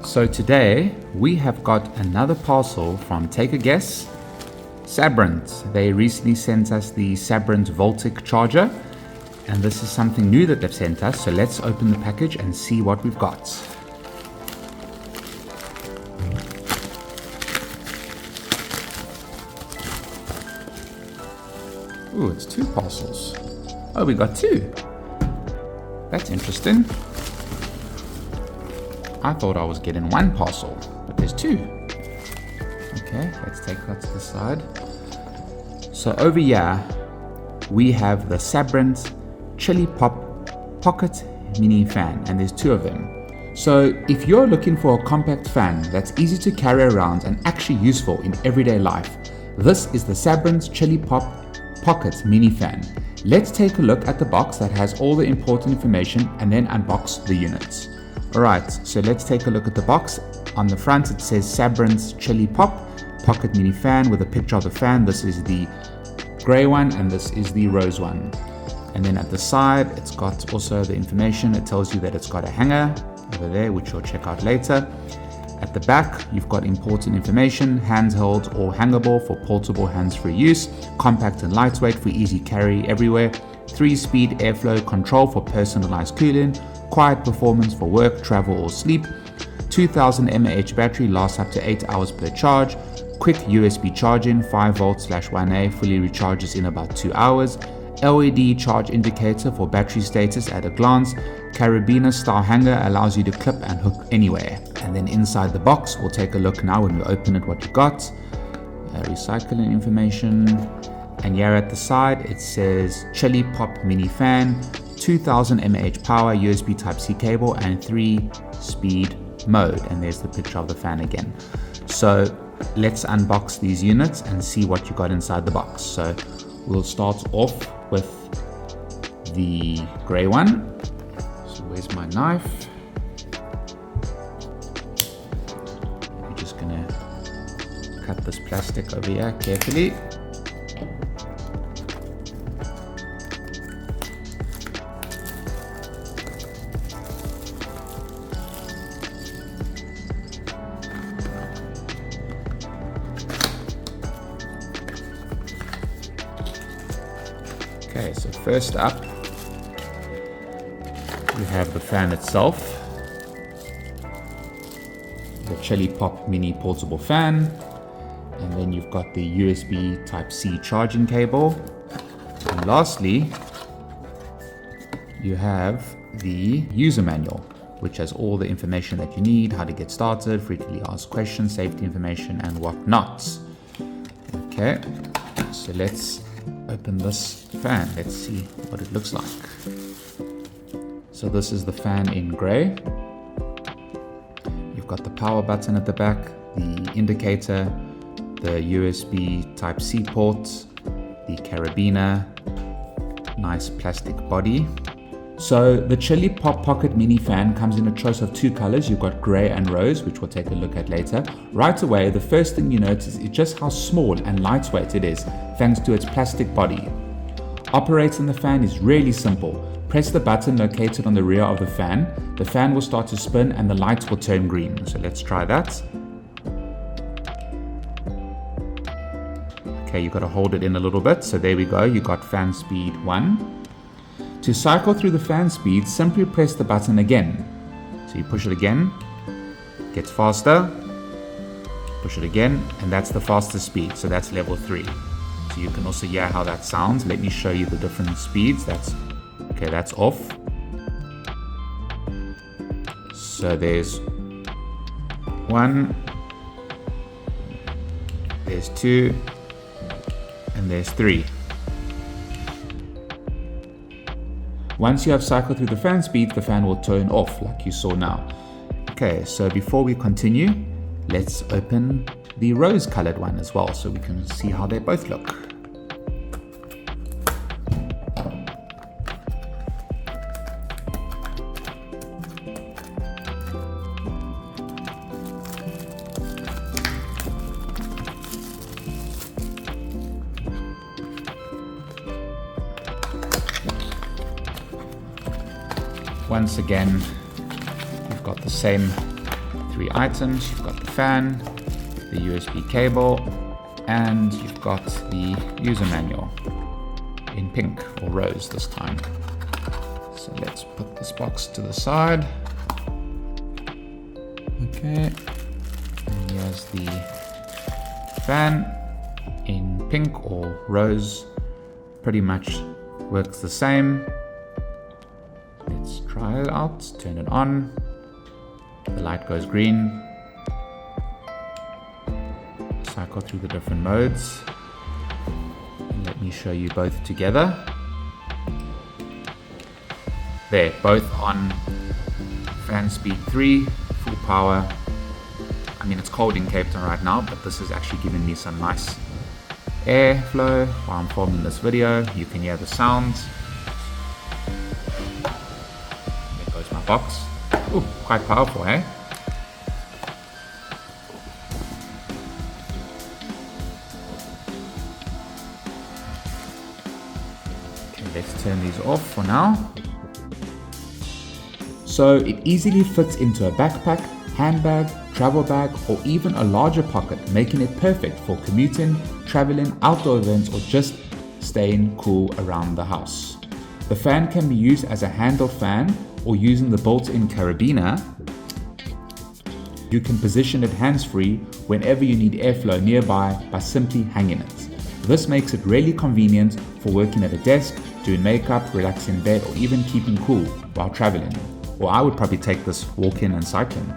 So today we have got another parcel from, take a guess, SABRENT. They recently sent us the SABRENT Voltic charger, and this is something new that they've sent us. So let's open the package and see what we've got. Ooh, it's two parcels. Oh, we got two. That's interesting. I thought I was getting one parcel, but there's two. Okay, let's take that to the side. So over here, we have the SABRENT ChillyPop Pocket Mini Fan, and there's two of them. So if you're looking for a compact fan that's easy to carry around and actually useful in everyday life, this is the SABRENT ChillyPop Pocket Mini Fan. Let's take a look at the box that has all the important information and then unbox the units. Alright, so let's take a look at the box. On the front it says SABRENT ChillyPop Pocket Mini Fan with a picture of the fan. This is the grey one and this is the rose one. And then at the side it's got also the information. It tells you that it's got a hanger over there, which you'll check out later. At the back you've got important information: handheld or hangable for portable hands-free use, compact and lightweight for easy carry everywhere, 3-speed airflow control for personalized cooling, quiet performance for work, travel or sleep, 2000 mAh battery, lasts up to 8 hours per charge, quick USB charging, 5V/1A, fully recharges in about 2 hours, LED charge indicator for battery status at a glance, carabiner style hanger allows you to clip and hook anywhere. And then inside the box, we'll take a look now when we open it what you got. Recycling information, and here at the side it says ChillyPop Mini Fan, 2000 mAh power, USB Type-C cable, and 3-speed mode. And there's the picture of the fan again. So let's unbox these units and see what you got inside the box. So we'll start off with the grey one. So where's my knife? We're just gonna cut this plastic over here carefully. Okay, so first up, we have the fan itself, the ChillyPop Mini Portable Fan, and then you've got the USB Type-C charging cable, and lastly, you have the user manual, which has all the information that you need, how to get started, frequently asked questions, safety information, and whatnot. Okay, so let's open this fan. Let's see what it looks like. So this is the fan in grey. You've got the power button at the back, the indicator, the USB Type-C port, the carabiner, nice plastic body. So the ChillyPop Pocket Mini Fan comes in a choice of two colors. You've got grey and rose, which we'll take a look at later. Right away, the first thing you notice is just how small and lightweight it is, thanks to its plastic body. Operating the fan is really simple. Press the button located on the rear of the fan will start to spin and the lights will turn green. So let's try that. Okay, you've got to hold it in a little bit. So there we go, you got fan speed 1. To cycle through the fan speed, simply press the button again. So you push it again, gets faster, push it again, and that's the fastest speed. So that's level 3. So you can also hear how that sounds. Let me show you the different speeds. That's off. So there's 1, there's 2, and there's 3. Once you have cycled through the fan speed, the fan will turn off like you saw now. Okay, so before we continue, let's open the rose colored one as well so we can see how they both look. Once again, we've got the same 3 items. You've got the fan, the USB cable, and you've got the user manual in pink or rose this time. So let's put this box to the side. Okay, and here's the fan in pink or rose. Pretty much works the same. Let's try it out, turn it on. The light goes green. Cycle through the different modes. And let me show you both together. There, both on fan speed 3, full power. I mean, it's cold in Cape Town right now, but this is actually giving me some nice airflow while I'm filming this video. You can hear the sounds. There goes my box. Ooh, quite powerful, eh? Okay, let's turn these off for now. So it easily fits into a backpack, handbag, travel bag, or even a larger pocket, making it perfect for commuting, traveling, outdoor events, or just staying cool around the house. The fan can be used as a handled fan or using the built-in carabiner. You can position it hands-free whenever you need airflow nearby by simply hanging it. This makes it really convenient for working at a desk, doing makeup, relaxing in bed, or even keeping cool while traveling. Or I would probably take this walking and cycling.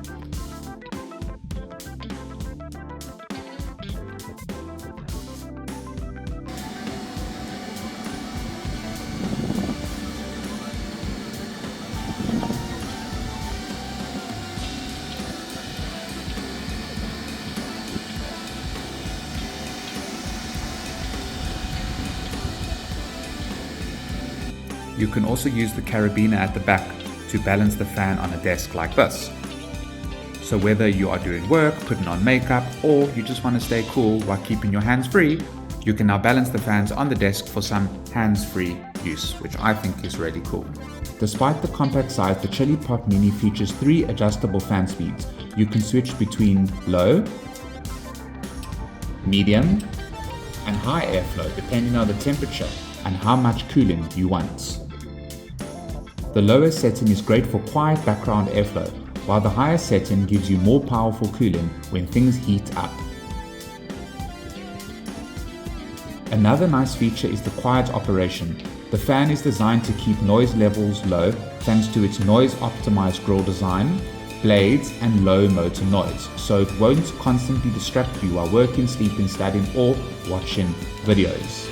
You can also use the carabiner at the back to balance the fan on a desk like this. So whether you are doing work, putting on makeup, or you just want to stay cool while keeping your hands free, you can now balance the fans on the desk for some hands-free use, which I think is really cool. Despite the compact size, the ChillyPop Mini features 3 adjustable fan speeds. You can switch between low, medium, and high airflow depending on the temperature and how much cooling you want. The lower setting is great for quiet background airflow, while the higher setting gives you more powerful cooling when things heat up. Another nice feature is the quiet operation. The fan is designed to keep noise levels low thanks to its noise optimized grille design, blades, and low motor noise, so it won't constantly distract you while working, sleeping, studying, or watching videos.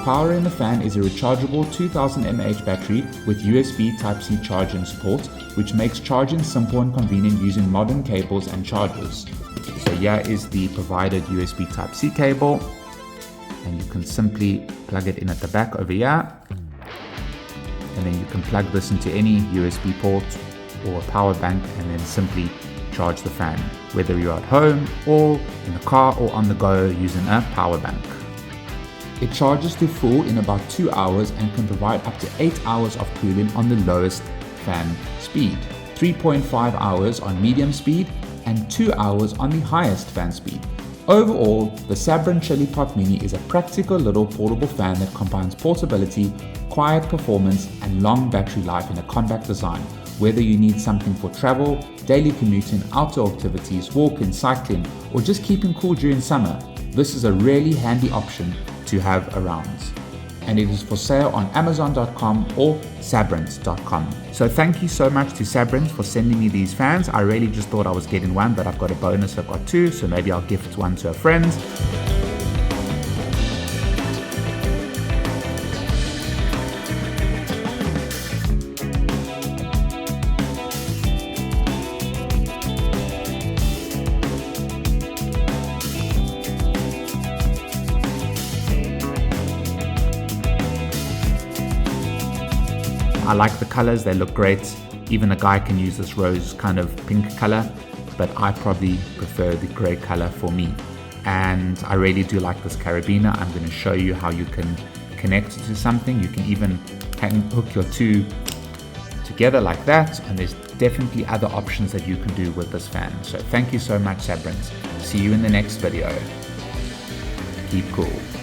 Powering the fan is a rechargeable 2000 mAh battery with USB Type-C charging support, which makes charging simple and convenient using modern cables and chargers. So here is the provided USB Type-C cable, and you can simply plug it in at the back over here, and then you can plug this into any USB port or a power bank and then simply charge the fan, whether you're at home or in the car or on the go using a power bank. It charges to full in about 2 hours and can provide up to 8 hours of cooling on the lowest fan speed, 3.5 hours on medium speed, and 2 hours on the highest fan speed. Overall, the SABRENT ChillyPop Mini is a practical little portable fan that combines portability, quiet performance, and long battery life in a compact design. Whether you need something for travel, daily commuting, outdoor activities, walking, cycling, or just keeping cool during summer, this is a really handy option to have around. and it is for sale on Amazon.com or SABRENT.com. So thank you so much to SABRENT for sending me these fans. I really just thought I was getting one, but I've got a bonus, I've got two, so maybe I'll gift one to a friend. I like the colors, they look great. Even a guy can use this rose kind of pink color, but I probably prefer the gray color for me. And I really do like this carabiner. I'm going to show you how you can connect it to something. You can even hook your two together like that, and there's definitely other options that you can do with this fan. So thank you so much, SABRENT. See you in the next video. Keep cool.